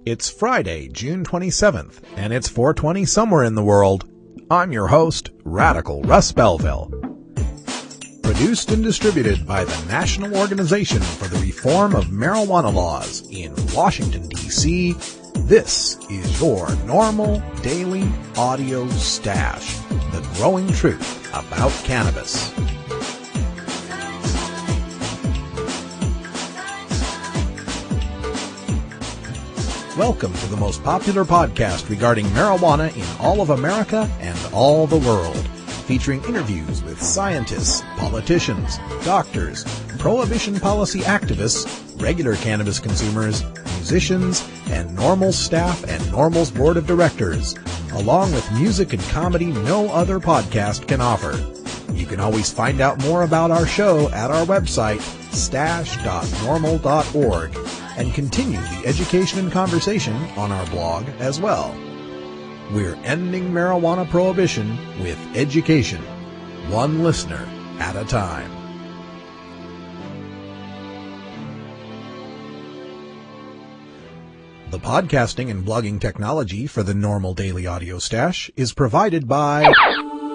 It's Friday, June 27th, and it's 4:20 somewhere in the world. I'm your host, Radical Russ Belville. Produced and distributed by the National Organization for the Reform of Marijuana Laws in Washington, D.C., this is your NORML Daily Audio Stash, the growing truth about cannabis. Welcome to the most popular podcast regarding marijuana in all of America and all the world, featuring interviews with scientists, politicians, doctors, prohibition policy activists, regular cannabis consumers, musicians, and NORML staff and NORML's board of directors, along with music and comedy no other podcast can offer. You can always find out more about our show at our website, stash.norml.org, and continue the education and conversation on our blog as well. We're ending marijuana prohibition with education, one listener at a time. The podcasting and blogging technology for the NORML Daily Audio Stash is provided by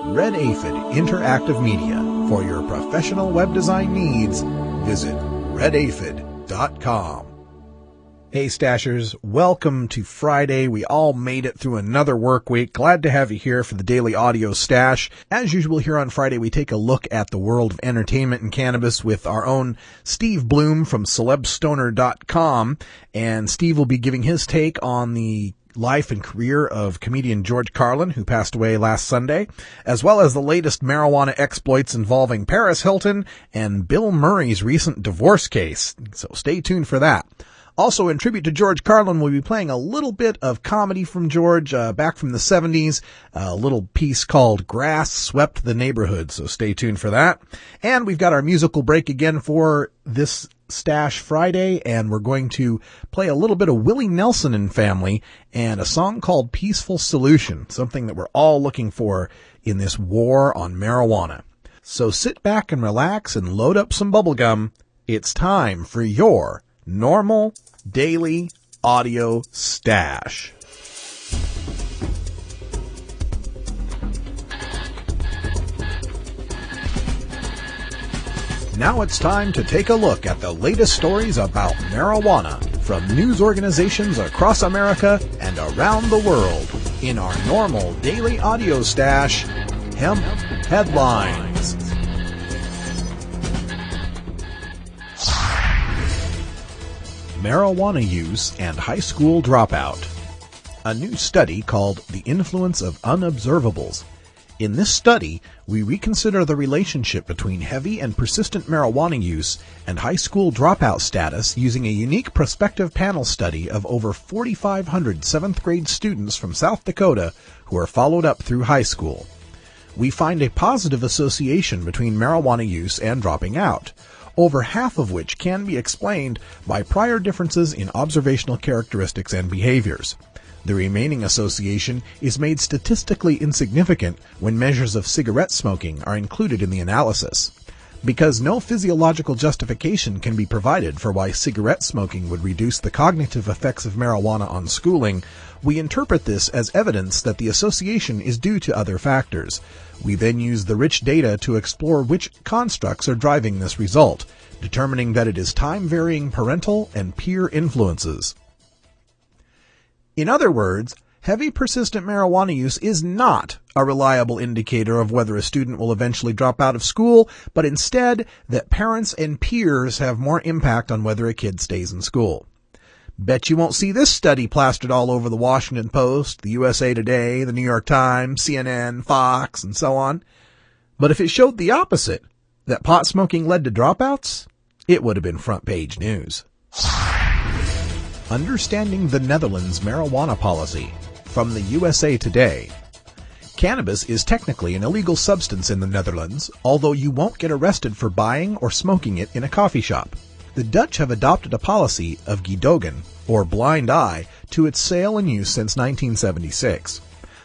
Red Aphid Interactive Media. For your professional web design needs, visit redaphid.com. Hey Stashers, welcome to Friday. We all made it through another work week. Glad to have you here for the Daily Audio Stash. As usual here on Friday, we take a look at the world of entertainment and cannabis with our own Steve Bloom from celebstoner.com. And Steve will be giving his take on the life and career of comedian George Carlin, who passed away last Sunday, as well as the latest marijuana exploits involving Paris Hilton and Bill Murray's recent divorce case. So stay tuned for that. Also, in tribute to George Carlin, we'll be playing a little bit of comedy from George back from the 70s, a little piece called Grass Swept the Neighborhood, so stay tuned for that. And we've got our musical break again for this Stash Friday, and we're going to play a little bit of Willie Nelson and Family and a song called Peaceful Solution, something that we're all looking for in this war on marijuana. So sit back and relax and load up some bubblegum. It's time for your NORML Daily Audio Stash. Now it's time to take a look at the latest stories about marijuana from news organizations across America and around the world in our NORML Daily Audio Stash, Hemp Headlines. Marijuana use and high school dropout. A new study called The Influence of Unobservables. In this study, we reconsider the relationship between heavy and persistent marijuana use and high school dropout status using a unique prospective panel study of over 4,500 seventh grade students from South Dakota who are followed up through high school. We find a positive association between marijuana use and dropping out, over half of which can be explained by prior differences in observational characteristics and behaviors. The remaining association is made statistically insignificant when measures of cigarette smoking are included in the analysis. Because no physiological justification can be provided for why cigarette smoking would reduce the cognitive effects of marijuana on schooling, we interpret this as evidence that the association is due to other factors. We then use the rich data to explore which constructs are driving this result, determining that it is time-varying parental and peer influences. In other words, heavy persistent marijuana use is not a reliable indicator of whether a student will eventually drop out of school, but instead that parents and peers have more impact on whether a kid stays in school. Bet you won't see this study plastered all over the Washington Post, the USA Today, the New York Times, CNN, Fox, and so on. But if it showed the opposite, that pot smoking led to dropouts, it would have been front page news. Understanding the Netherlands marijuana policy from the USA Today. Cannabis is technically an illegal substance in the Netherlands, although you won't get arrested for buying or smoking it in a coffee shop. The Dutch have adopted a policy of gedogen, or blind eye, to its sale and use since 1976.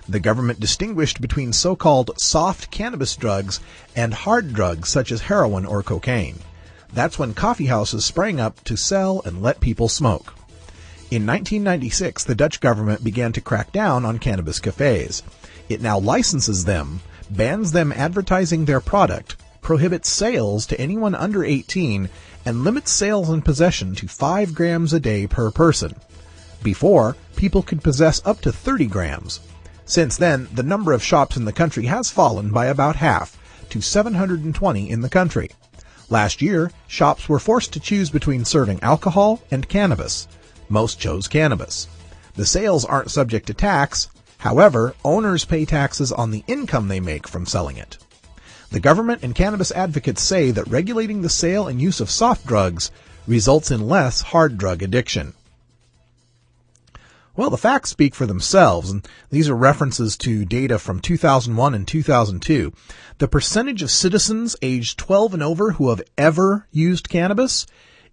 The government distinguished between so-called soft cannabis drugs and hard drugs such as heroin or cocaine. That's when coffee houses sprang up to sell and let people smoke. In 1996, the Dutch government began to crack down on cannabis cafes. It now licenses them, bans them advertising their product, prohibits sales to anyone under 18, and limits sales and possession to 5 grams a day per person. Before, people could possess up to 30 grams. Since then, the number of shops in the country has fallen by about half, to 720 in the country. Last year, shops were forced to choose between serving alcohol and cannabis. Most chose cannabis. The sales aren't subject to tax. However, owners pay taxes on the income they make from selling it. The government and cannabis advocates say that regulating the sale and use of soft drugs results in less hard drug addiction. Well, the facts speak for themselves, and these are references to data from 2001 and 2002. The percentage of citizens aged 12 and over who have ever used cannabis,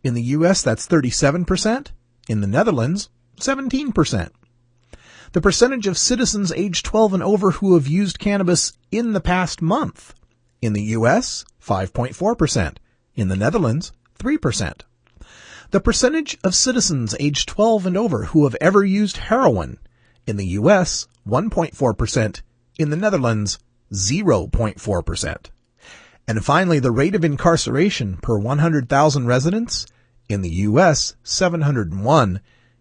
in the U.S. that's 37%, in the Netherlands, 17%. The percentage of citizens aged 12 and over who have used cannabis in the past month, in the U.S., 5.4%, in the Netherlands, 3%. The percentage of citizens aged 12 and over who have ever used heroin, in the U.S., 1.4%, in the Netherlands, 0.4%. And finally, the rate of incarceration per 100,000 residents, in the U.S., 701,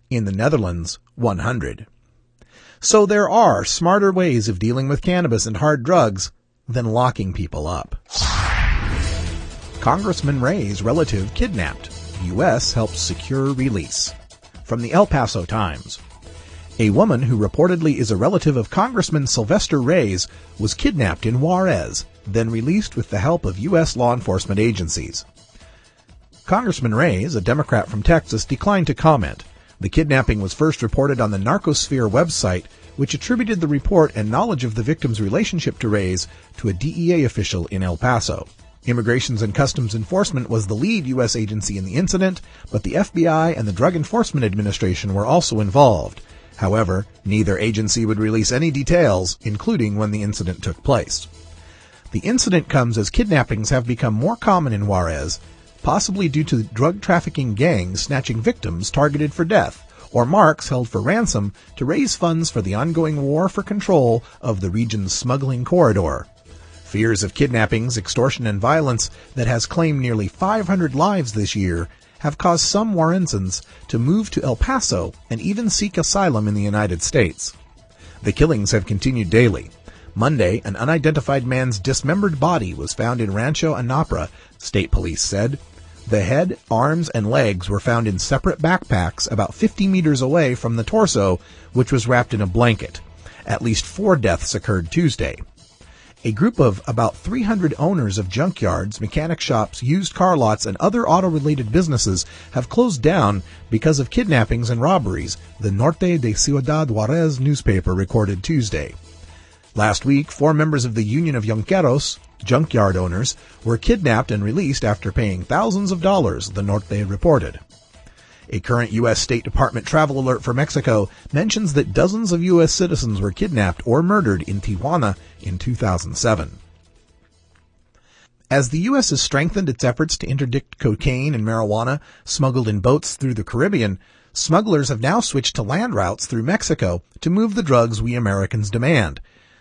in the Netherlands, 100. So there are smarter ways of dealing with cannabis and hard drugs than locking people up. Congressman Ray's relative kidnapped. U.S. helps secure release. From the El Paso Times. A woman who reportedly is a relative of Congressman Sylvester Ray's was kidnapped in Juarez, then released with the help of U.S. law enforcement agencies. Congressman Ray's, a Democrat from Texas, declined to comment. The kidnapping was first reported on the Narcosphere website, which attributed the report and knowledge of the victim's relationship to Ray's to a DEA official in El Paso. Immigrations and Customs Enforcement was the lead U.S. agency in the incident, but the FBI and the Drug Enforcement Administration were also involved. However, neither agency would release any details, including when the incident took place. The incident comes as kidnappings have become more common in Juarez, possibly due to drug trafficking gangs snatching victims targeted for death, or marks held for ransom to raise funds for the ongoing war for control of the region's smuggling corridor. Fears of kidnappings, extortion, and violence that has claimed nearly 500 lives this year have caused some Juarezans to move to El Paso and even seek asylum in the United States. The killings have continued daily. Monday, an unidentified man's dismembered body was found in Rancho Anapra, state police said. The head, arms, and legs were found in separate backpacks about 50 meters away from the torso, which was wrapped in a blanket. At least 4 deaths occurred Tuesday. A group of about 300 owners of junkyards, mechanic shops, used car lots, and other auto-related businesses have closed down because of kidnappings and robberies, the Norte de Ciudad Juarez newspaper recorded Tuesday. Last week, 4 members of the Union of Yonqueros, junkyard owners, were kidnapped and released after paying thousands of dollars, the Norte reported. A current U.S. State Department travel alert for Mexico mentions that dozens of U.S. citizens were kidnapped or murdered in Tijuana in 2007. As the U.S. has strengthened its efforts to interdict cocaine and marijuana smuggled in boats through the Caribbean, smugglers have now switched to land routes through Mexico to move the drugs we Americans demand.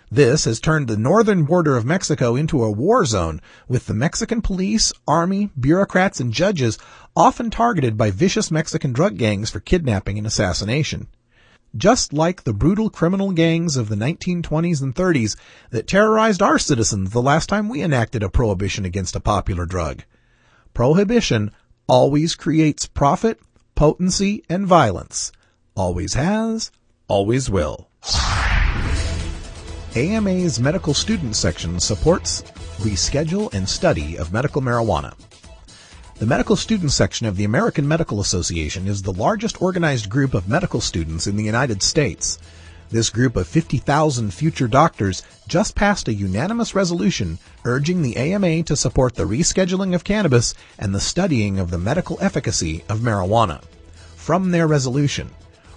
This has turned the northern border of Mexico into a war zone, with the Mexican police, army, bureaucrats, and judges often targeted by vicious Mexican drug gangs for kidnapping and assassination. Just like the brutal criminal gangs of the 1920s and 30s that terrorized our citizens the last time we enacted a prohibition against a popular drug. Prohibition always creates profit, potency, and violence. Always has, always will. AMA's medical student section supports reschedule and study of medical marijuana. The medical student section of the American Medical Association is the largest organized group of medical students in the United States. This group of 50,000 future doctors just passed a unanimous resolution urging the AMA to support the rescheduling of cannabis and the studying of the medical efficacy of marijuana. From their resolution,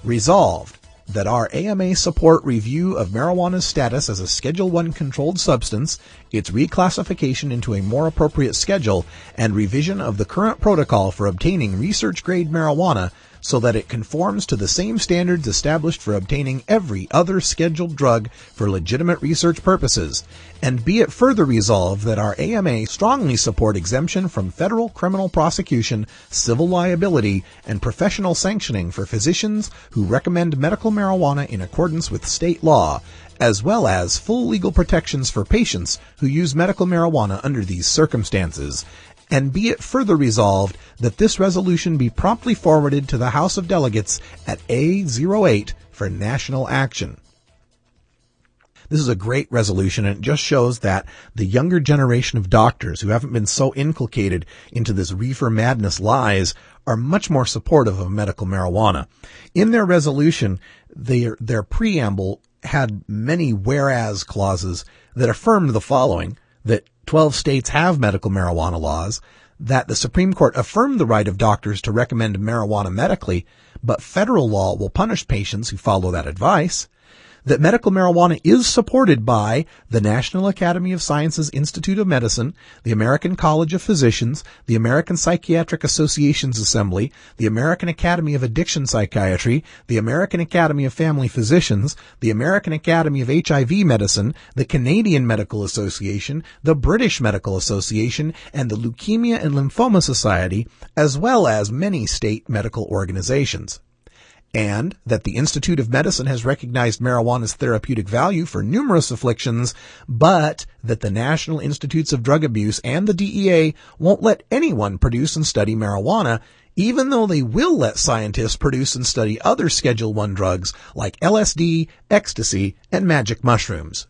resolved that our AMA support review of marijuana's status as a Schedule I controlled substance, its reclassification into a more appropriate schedule, and revision of the current protocol for obtaining research-grade marijuana so that it conforms to the same standards established for obtaining every other scheduled drug for legitimate research purposes. And be it further resolved that our AMA strongly support exemption from federal criminal prosecution, civil liability, and professional sanctioning for physicians who recommend medical marijuana in accordance with state law, as well as full legal protections for patients who use medical marijuana under these circumstances. And be it further resolved that this resolution be promptly forwarded to the House of Delegates at A08 for national action. This is a great resolution, and it just shows that the younger generation of doctors who haven't been so inculcated into this reefer madness lies are much more supportive of medical marijuana. In their resolution, their preamble had many whereas clauses that affirmed the following: that 12 states have medical marijuana laws, that the Supreme Court affirmed the right of doctors to recommend marijuana medically, but federal law will punish patients who follow that advice, that medical marijuana is supported by the National Academy of Sciences Institute of Medicine, the American College of Physicians, the American Psychiatric Associations Assembly, the American Academy of Addiction Psychiatry, the American Academy of Family Physicians, the American Academy of HIV Medicine, the Canadian Medical Association, the British Medical Association, and the Leukemia and Lymphoma Society, as well as many state medical organizations. And that the Institute of Medicine has recognized marijuana's therapeutic value for numerous afflictions, but that the National Institutes of Drug Abuse and the DEA won't let anyone produce and study marijuana, even though they will let scientists produce and study other Schedule I drugs like LSD, ecstasy, and magic mushrooms.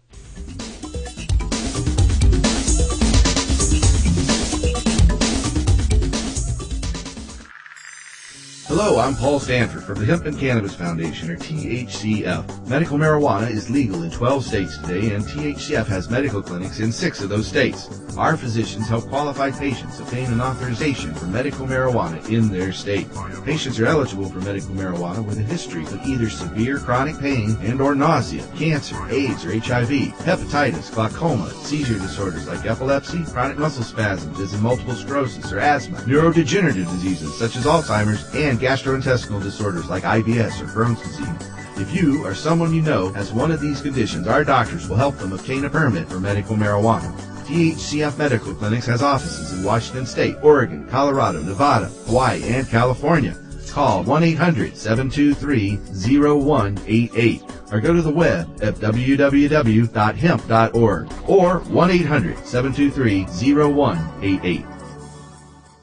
Hello, I'm Paul Stanford from the Hemp and Cannabis Foundation, or THCF. Medical marijuana is legal in 12 states today, and THCF has medical clinics in 6 of those states. Our physicians help qualified patients obtain an authorization for medical marijuana in their state. Patients are eligible for medical marijuana with a history of either severe chronic pain and or nausea, cancer, AIDS or HIV, hepatitis, glaucoma, seizure disorders like epilepsy, chronic muscle spasms as in multiple sclerosis or asthma, neurodegenerative diseases such as Alzheimer's, and gastrointestinal disorders like IBS or Crohn's disease. If you or someone you know has one of these conditions, our doctors will help them obtain a permit for medical marijuana. THCF Medical Clinics has offices in Washington State, Oregon, Colorado, Nevada, Hawaii, and California. Call 1-800-723-0188 or go to the web at www.hemp.org or 1-800-723-0188.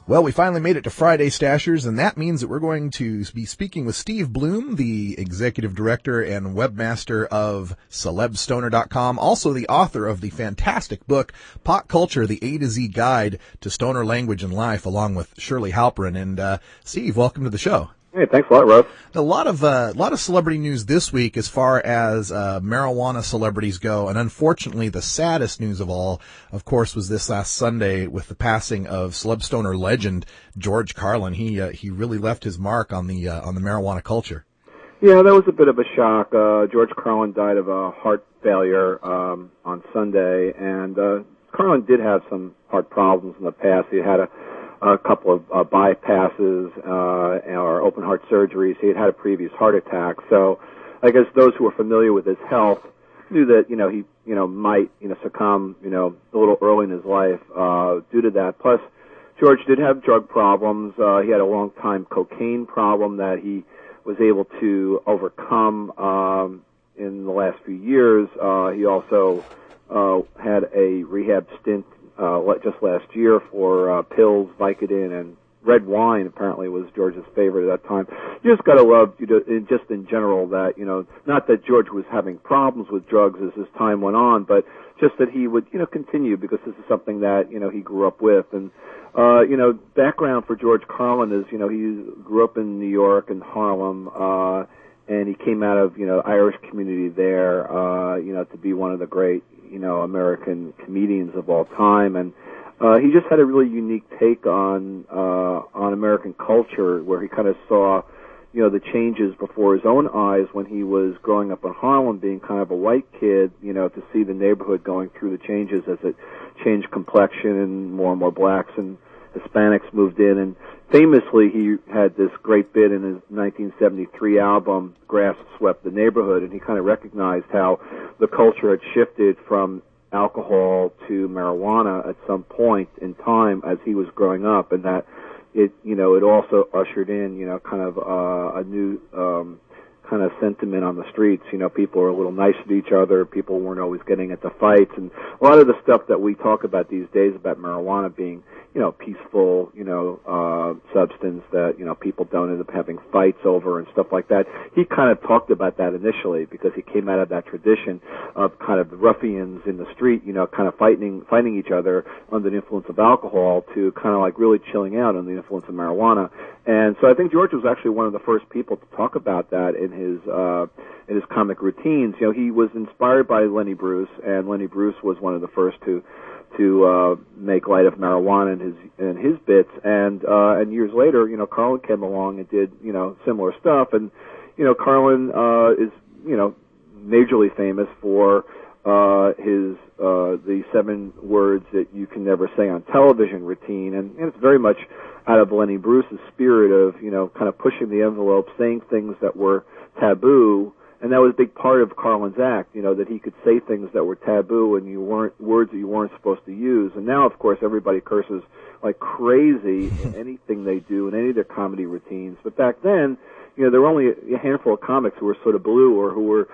Well, we finally made it to Friday Stashers, and that means that we're going to be speaking with Steve Bloom, the executive director and webmaster of CelebStoner.com, also the author of the fantastic book, Pot Culture, the A to Z Guide to Stoner Language and Life, along with Shirley Halperin. And Steve, welcome to the show. Hey, thanks a lot, Russ. A lot of celebrity news this week as far as marijuana celebrities go, and unfortunately, the saddest news of all, of course, was this last Sunday with the passing of celeb stoner legend George Carlin. He really left his mark on the marijuana culture. Yeah, that was a bit of a shock. George Carlin died of a heart failure on Sunday, and Carlin did have some heart problems in the past. He had a couple of bypasses or open heart surgeries. He had a previous heart attack. So I guess those who were familiar with his health knew that, he might, succumb, a little early in his life due to that. Plus, George did have drug problems. He had a long-time cocaine problem that he was able to overcome in the last few years. He also had a rehab stint just last year for pills, Vicodin, and red wine apparently was George's favorite at that time. You just got to love, just in general, that, not that George was having problems with drugs as his time went on, but just that he would, continue, because this is something that, he grew up with. And, background for George Carlin is, he grew up in New York and Harlem, and he came out of, Irish community there, to be one of the great, American comedians of all time. And he just had a really unique take on American culture, where he kind of saw, the changes before his own eyes when he was growing up in Harlem, being kind of a white kid, to see the neighborhood going through the changes as it changed complexion and more blacks and Hispanics moved in, and famously he had this great bit in his 1973 album, Grass Swept the Neighborhood, and he kind of recognized how the culture had shifted from alcohol to marijuana at some point in time as he was growing up, and that it also ushered in, kind of a new kind of sentiment on the streets. People were a little nicer to each other. People weren't always getting into fights, and a lot of the stuff that we talk about these days about marijuana being, peaceful, substance that, people don't end up having fights over and stuff like that. He kind of talked about that initially because he came out of that tradition of kind of ruffians in the street, kind of fighting each other under the influence of alcohol to kind of like really chilling out under the influence of marijuana. And so I think George was actually one of the first people to talk about that in his comic routines. He was inspired by Lenny Bruce, and Lenny Bruce was one of the first to make light of marijuana in his bits, and years later, Carlin came along and did similar stuff, and Carlin is majorly famous for his the 7 words that you can never say on television routine, and it's very much out of Lenny Bruce's spirit of kind of pushing the envelope, saying things that were taboo. And that was a big part of Carlin's act, that he could say things that were taboo and words that you weren't supposed to use. And now, of course, everybody curses like crazy in anything they do in any of their comedy routines. But back then, there were only a handful of comics who were sort of blue or who were,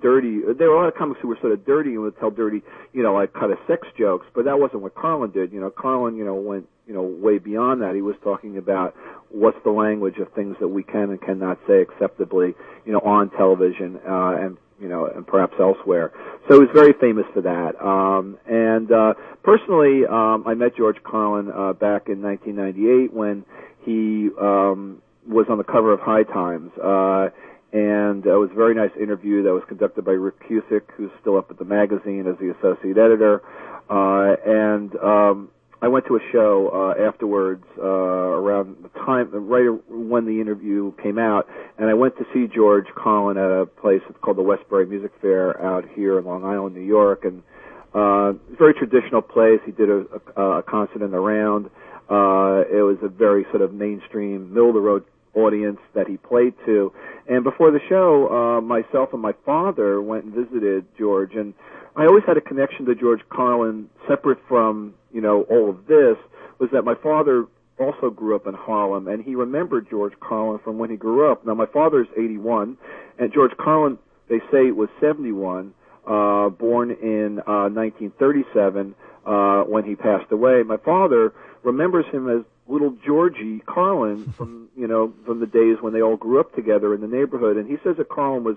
dirty. There were a lot of comics who were sort of dirty and would tell dirty, like kind of sex jokes. But that wasn't what Carlin did. Carlin, went, way beyond that. He was talking about what's the language of things that we can and cannot say acceptably, on television, and perhaps elsewhere. So he was very famous for that. Personally, I met George Carlin, back in 1998 when he, was on the cover of High Times, and it was a very nice interview that was conducted by Rick Cusick, who's still up at the magazine as the associate editor, I went to a show afterwards, around the time, right when the interview came out, and I went to see George Carlin at a place called the Westbury Music Fair out here in Long Island, New York, and very traditional place. He did a concert in the round. It was a very sort of mainstream, middle-of-the-road audience that he played to. And before the show, myself and my father went and visited George, and I always had a connection to George Carlin separate from, all of this, was that my father also grew up in Harlem, and he remembered George Carlin from when he grew up. Now, my father's 81, and George Carlin, they say, was 71, born in 1937 when he passed away. My father remembers him as little Georgie Carlin from the days when they all grew up together in the neighborhood, and he says that Carlin was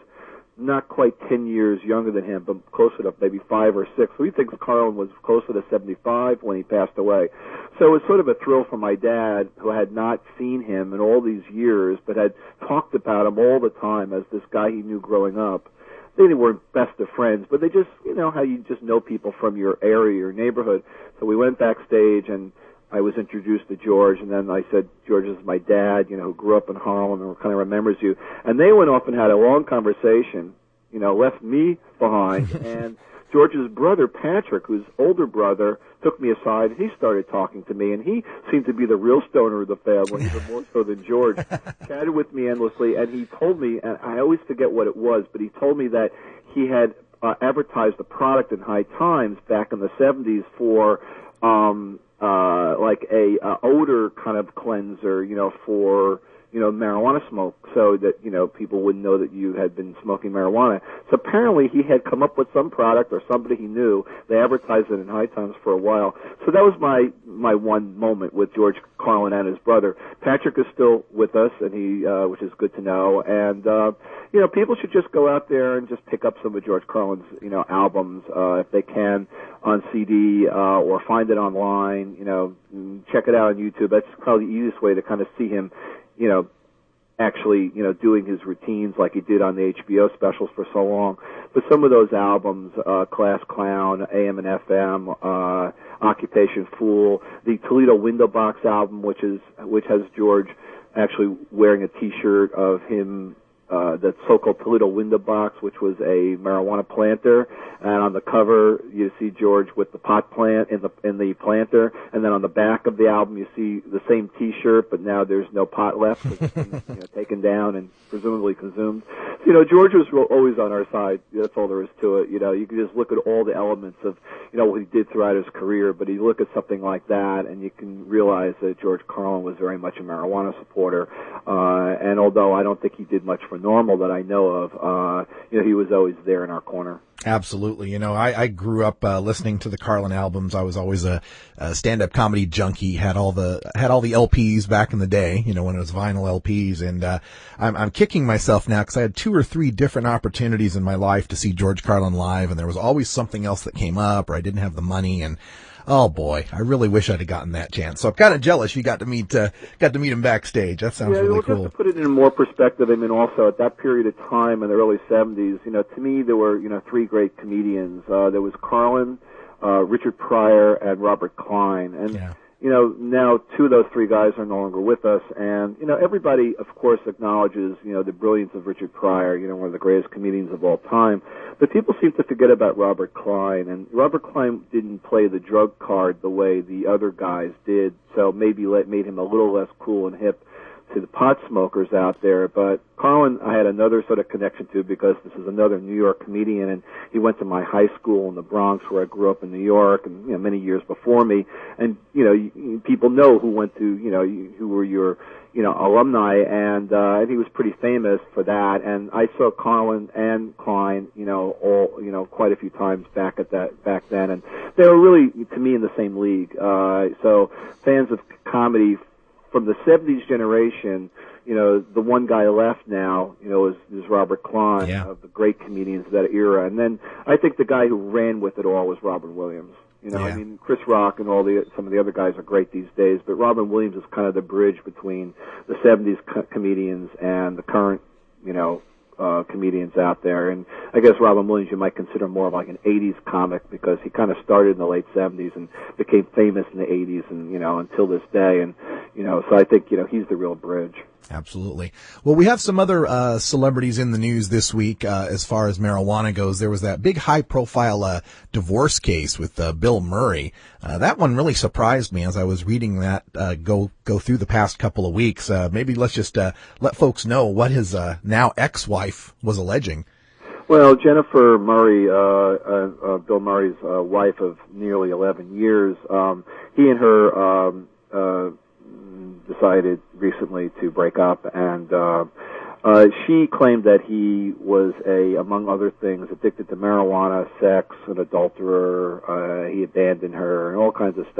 not quite 10 years younger than him, but closer to maybe 5 or 6. So he thinks Carlin was closer to 75 when he passed away. So it was sort of a thrill for my dad, who had not seen him in all these years, but had talked about him all the time as this guy he knew growing up. They weren't best of friends, but they just, how you just know people from your area, your neighborhood. So we went backstage, and I was introduced to George, and then I said, George is my dad, who grew up in Harlem and kind of remembers you. And they went off and had a long conversation, left me behind, and George's brother, Patrick, whose older brother, took me aside, and he started talking to me, and he seemed to be the real stoner of the family, even more so than George. Chatted with me endlessly, and he told me, and I always forget what it was, but he told me that he had advertised a product in High Times back in the 70s for like a odor kind of cleanser, for marijuana smoke, so that people wouldn't know that you had been smoking marijuana. So apparently he had come up with some product or somebody he knew. They advertised it in High Times for a while. So that was my one moment with George Carlin and his brother. Patrick is still with us, and he which is good to know. And people should just go out there and just pick up some of George Carlin's albums if they can on CD or find it online. Check it out on YouTube. That's probably the easiest way to kind of see him actually, doing his routines like he did on the HBO specials for so long. But some of those albums, Class Clown, AM and FM, Occupation Fool, the Toledo Window Box album, which has George actually wearing a T-shirt of him the so-called Toledo window box, which was a marijuana planter, and on the cover you see George with the pot plant in the planter, and then on the back of the album you see the same T-shirt, but now there's no pot left. It's been, taken down and presumably consumed. So, George was always on our side. That's all there is to it. You can just look at all the elements of what he did throughout his career, but you look at something like that and you can realize that George Carlin was very much a marijuana supporter. And although I don't think he did much for NORML that I know of, he was always there in our corner. Absolutely. I grew up listening to the Carlin albums. I was always a stand-up comedy junkie. Had all the LPs back in the day, when it was vinyl LPs. And I'm kicking myself now because I had 2 or 3 different opportunities in my life to see George Carlin live, and there was always something else that came up, or I didn't have the money. And oh boy, I really wish I'd have gotten that chance. So I'm kind of jealous you got to meet him backstage. That sounds really cool. Just to put it in more perspective, also at that period of time in the early 70s, to me there were 3 great comedians. There was Carlin, Richard Pryor, and Robert Klein. And now 2 of those 3 guys are no longer with us, and everybody of course acknowledges the brilliance of Richard Pryor, one of the greatest comedians of all time. But people seem to forget about Robert Klein, and Robert Klein didn't play the drug card the way the other guys did, so maybe made him a little less cool and hip to the pot smokers out there. But Carlin, I had another sort of connection to because this is another New York comedian, and he went to my high school in the Bronx where I grew up in New York, and many years before me. And people know who went to who were your alumni, and he was pretty famous for that. And I saw Carlin and Klein, all quite a few times back then, and they were really to me in the same league. So fans of comedy from the 70s generation, the one guy left now, is Robert Klein, of the great comedians of that era. And then I think the guy who ran with it all was Robin Williams. Chris Rock and some of the other guys are great these days, but Robin Williams is kind of the bridge between the 70s comedians and the current, comedians out there. And I guess Robin Williams you might consider more of like an 80s comic because he kind of started in the late 70s and became famous in the 80s and, until this day. And, so I think, he's the real bridge. Absolutely. Well, we have some other celebrities in the news this week as far as marijuana goes. There was that big high-profile divorce case with Bill Murray. That one really surprised me as I was reading that go through the past couple of weeks. Maybe let's just let folks know what his now ex-wife was alleging. Well, Jennifer Murray, Bill Murray's wife of nearly 11 years, he and her decided recently to break up, and she claimed that he was among other things, addicted to marijuana, sex, an adulterer, he abandoned her, and all kinds of stuff.